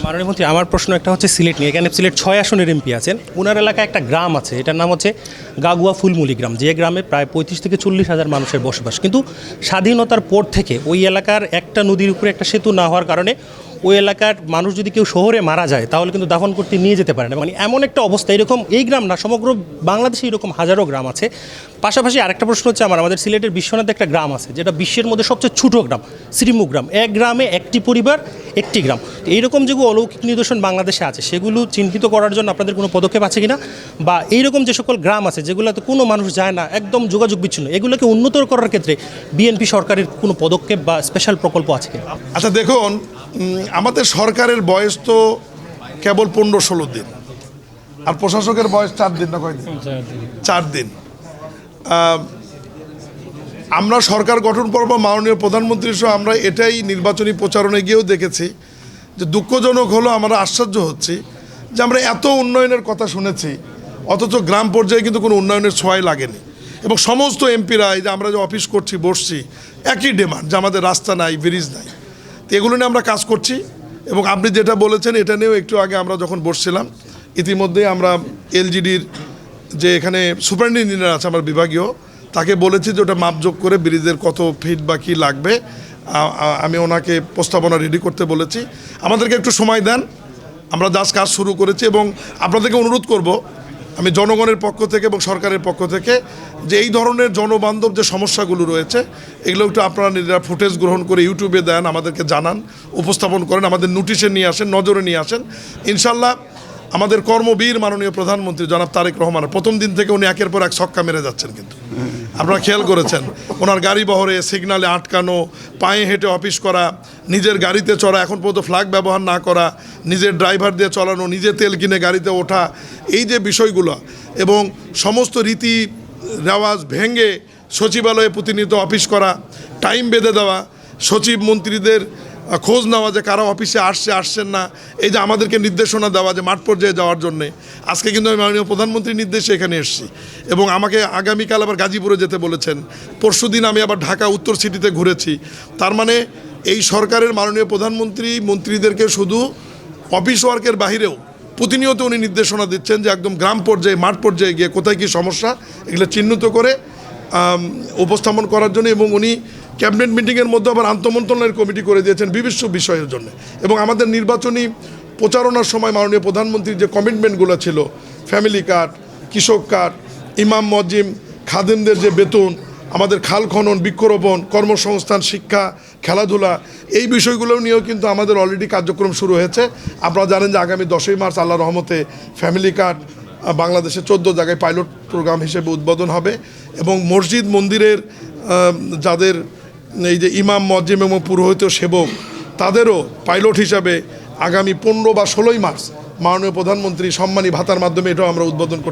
মাননীয় মন্ত্রী, আমার প্রশ্ন একটা হচ্ছে সিলেট নিয়ে। এখানে সিলেট 6 আসনের এমপি আছেন, ওনার এলাকায় একটা গ্রাম আছে, এটার নাম হচ্ছে গাগুয়া ফুলমুলি গ্রাম, যে গ্রামে প্রায় 35 থেকে 40 হাজার মানুষের বসবাস। কিন্তু স্বাধীনতার পর থেকে ওই এলাকার একটা নদীর উপরে একটা সেতু না হওয়ার কারণে ওই এলাকার মানুষ যদি কেউ শহরে মারা যায় তাহলে কিন্তু দাফন করতে নিয়ে যেতে পারে না। মানে এমন একটা অবস্থা, এরকম এই গ্রাম না, সমগ্র বাংলাদেশে এরকম হাজারো গ্রাম আছে। পাশাপাশি আরেকটা প্রশ্ন হচ্ছে আমাদের সিলেটের বিশ্বনাথে একটা গ্রাম আছে যেটা বিশ্বের মধ্যে সবচেয়ে ছোটো গ্রাম, শ্রীমুখ গ্রাম। এক গ্রামে একটি পরিবার, একটি গ্রাম। তো এইরকম যেগুলো অলৌকিক নিদর্শন বাংলাদেশে আছে সেগুলো চিহ্নিত করার জন্য আপনাদের কোনো পদক্ষেপ আছে কিনা, বা এইরকম যে সকল গ্রাম আছে যেগুলোতে কোনো মানুষ যায় না, একদম যোগাযোগ বিচ্ছিন্ন, এগুলোকে উন্নত করার ক্ষেত্রে বিএনপি সরকারের কোনো পদক্ষেপ বা স্পেশাল প্রকল্প আছে কিনা? আচ্ছা দেখুন, আমাদের সরকারের বয়স তো কেবল 15-16 দিন, আর প্রশাসকের বয়স 4 দিন না কয়দিন? 4 দিন। আমরা সরকার গঠন পর্ব মাননীয় প্রধানমন্ত্রী সহ আমরা এটাই নির্বাচনী প্রচারণে গিয়েও দেখেছি যে দুঃখজনক হলো, আমরা আশ্চর্য হচ্ছি যে আমরা এত উন্নয়নের কথা শুনেছি অথচ গ্রাম পর্যায়ে কিন্তু কোনো উন্নয়নের ছোঁয়াই লাগেনি। এবং সমস্ত এমপিরা এই যে আমরা যে অফিস করছি, বসছি, একই ডিমান্ড যে আমাদের রাস্তা নাই, ব্রিজ নাই। তো এগুলো নিয়ে আমরা কাজ করছি। এবং আপনি যেটা বলেছেন এটা নিয়েও একটু আগে আমরা যখন বসছিলাম, ইতিমধ্যেই আমরা এলজিডির যে এখানে সুপারিনটেন্ডেন্ট ইঞ্জিনিয়ার আছে আমার বিভাগীয়, তাকে বলেছি যে ওটা মাপযোগ করে ব্রিজের কত ফিট বা কী লাগবে আমি ওনাকে প্রস্তাবনা রেডি করতে বলেছি। আমাদেরকে একটু সময় দেন, আমরা জাস্ট কাজ শুরু করেছি। এবং আপনাদেরকে অনুরোধ করব, আমি জনগণের পক্ষ থেকে এবং সরকারের পক্ষ থেকে, যে এই ধরনের জনবান্ধব যে সমস্যাগুলো রয়েছে এগুলো একটু আপনারা নিজেরা ফুটেজ গ্রহণ করে ইউটিউবে দেন, আমাদেরকে জানান, উপস্থাপন করেন, আমাদের নোটিশে নিয়ে আসেন, নজরে নিয়ে আসেন। ইনশাল্লাহ আমাদের কর্মবীর মাননীয় প্রধানমন্ত্রী জনাব তারেক রহমান প্রথম দিন থেকে উনি একের পর এক ছক্কা মেরে যাচ্ছেন, কিন্তু আপনারা খেয়াল করেছেন ওনার গাড়ি বহরে সিগনালে আটকানো, পায়ে হেঁটে অফিস করা, নিজের গাড়িতে চড়া, এখন পর্যন্ত ফ্ল্যাগ ব্যবহার না করা, নিজের ড্রাইভার দিয়ে চলানো, নিজে তেল কিনে গাড়িতে ওঠা, এই যে বিষয়গুলো, এবং সমস্ত রীতি রেওয়াজ ভেঙে সচিবালয়ে প্রতিনিয়ত অফিস করা, টাইম বেঁধে দেওয়া, সচিব মন্ত্রীদের খোঁজ নেওয়া যে কারা অফিসে আসছেন না, এই যে আমাদেরকে নির্দেশনা দেওয়া যে মাঠ পর্যায়ে যাওয়ার জন্যে। আজকে কিন্তু আমি মাননীয় প্রধানমন্ত্রীর নির্দেশে এখানে এসেছি এবং আমাকে আগামীকাল আবার গাজীপুরে যেতে বলেছেন। পরশুদিন আমি আবার ঢাকা উত্তর সিটিতে ঘুরেছি। তার মানে এই সরকারের মাননীয় প্রধানমন্ত্রী মন্ত্রীদেরকে শুধু অফিস ওয়ার্কের বাহিরেও প্রতিনিয়ত উনি নির্দেশনা দিচ্ছেন যে একদম গ্রাম পর্যায়ে, মাঠ পর্যায়ে গিয়ে কোথায় কী সমস্যা এগুলো চিহ্নিত করে উপস্থাপন করার জন্য। এবং উনি ক্যাবিনেট মিটিংয়ের মধ্যে আবার আন্তঃমন্ত্রণালয়ের কমিটি করে দিয়েছেন বিভিন্ন বিষয়ের জন্য। এবং আমাদের নির্বাচনী প্রচারণার সময় মাননীয় প্রধানমন্ত্রীর যে কমিটমেন্টগুলো ছিল, ফ্যামিলি কার্ড, কৃষক কার্ড, ইমাম মজিম, খাদেমদের যে বেতন, আমাদের খাল খনন, বৃক্ষরোপণ, কর্মসংস্থান, শিক্ষা, খেলাধুলা, এই বিষয়গুলো নিয়েও কিন্তু আমাদের অলরেডি কার্যক্রম শুরু হয়েছে। আপনারা জানেন যে আগামী 10ই মার্চ আল্লাহ রহমতে ফ্যামিলি কার্ড বাংলাদেশে 14 জায়গায় পাইলট প্রোগ্রাম হিসেবে উদ্বোধন হবে। এবং মসজিদ মন্দিরের যাদের এই যে ইমাম মজ্জিম এবং পুরোহিত সেবক, তাদেরও পাইলট হিসাবে আগামী 15 বা 16ই মার্চ মাননীয় প্রধানমন্ত্রী সম্মানী ভাতার মাধ্যমে এটাও আমরা উদ্বোধন করতে